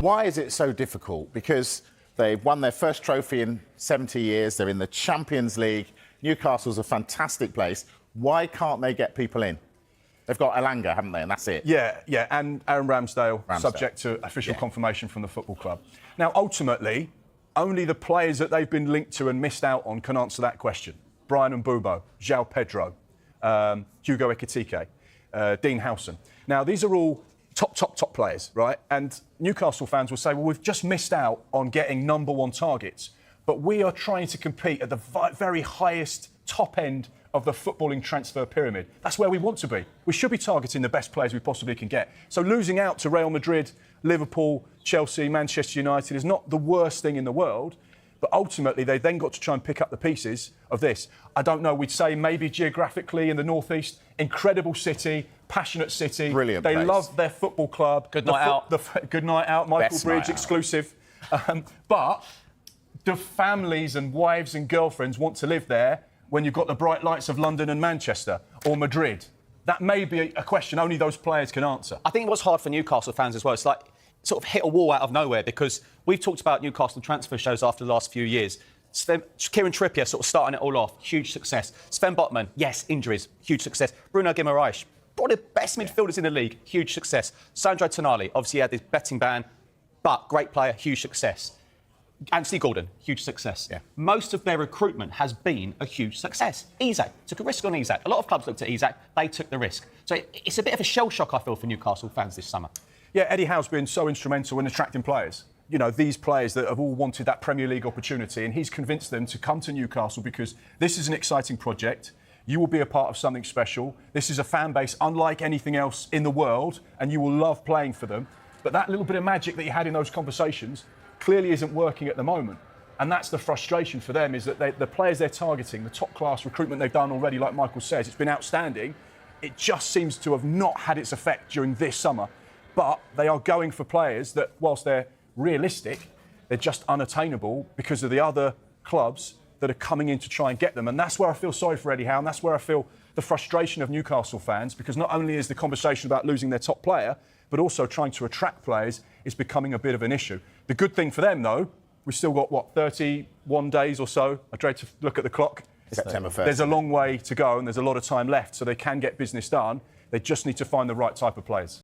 Why is it so difficult? Because they've won their first trophy in 70 years. They're in the Champions League. Newcastle's a fantastic place. Why can't they get people in? They've got Elanga, haven't they? And that's it. Yeah, and Aaron Ramsdale, subject to official confirmation from the football club. Now, ultimately, only the players that they've been linked to and missed out on can answer that question. Brian Mbeumo, João Pedro, Hugo Ekitike, Dean Howson. Now, these are all top players, right? And Newcastle fans will say, well, we've just missed out on getting #1 targets, but we are trying to compete at the very highest top end of the footballing transfer pyramid. That's where we want to be. We should be targeting the best players we possibly can get. So losing out to Real Madrid, Liverpool, Chelsea, Manchester United is not the worst thing in the world, but ultimately they then got to try and pick up the pieces of this. I don't know, we'd say maybe geographically in the northeast, incredible city, passionate city. Brilliant They place. love their football club. Good night out. Good night out, Michael Best Bridge night out. exclusive. But do families and wives and girlfriends want to live there when you've got the bright lights of London and Manchester or Madrid? That may be a question only those players can answer. I think it was hard for Newcastle fans as well. It's like sort of hit a wall out of nowhere because we've talked about Newcastle transfer shows after the last few years. Kieran Trippier sort of starting it all off, huge success. Sven Botman, yes, injuries, huge success. Bruno Guimaraes, probably the best midfielders in the league, huge success. Sandro Tonali, obviously he had this betting ban, but great player, huge success. Anthony Gordon, huge success. Yeah. Most of their recruitment has been a huge success. Isak, took a risk on Isak. A lot of clubs looked at Isak, they took the risk. So it's a bit of a shell shock, I feel, for Newcastle fans this summer. Yeah, Eddie Howe's been so instrumental in attracting players. You know, these players that have all wanted that Premier League opportunity, and he's convinced them to come to Newcastle because this is an exciting project. You will be a part of something special. This is a fan base unlike anything else in the world, and you will love playing for them. But that little bit of magic that you had in those conversations clearly isn't working at the moment. And that's the frustration for them, is that the players they're targeting, the top-class recruitment they've done already, like Michael says, it's been outstanding. It just seems to have not had its effect during this summer. But they are going for players that, whilst they're realistic, they're just unattainable because of the other clubs that are coming in to try and get them. And that's where I feel sorry for Eddie Howe, and that's where I feel the frustration of Newcastle fans, because not only is the conversation about losing their top player, but also trying to attract players is becoming a bit of an issue. The good thing for them, though, we've still got, 31 days or so? I dread to look at the clock. September 1st. There's a long way to go and there's a lot of time left, so they can get business done. They just need to find the right type of players.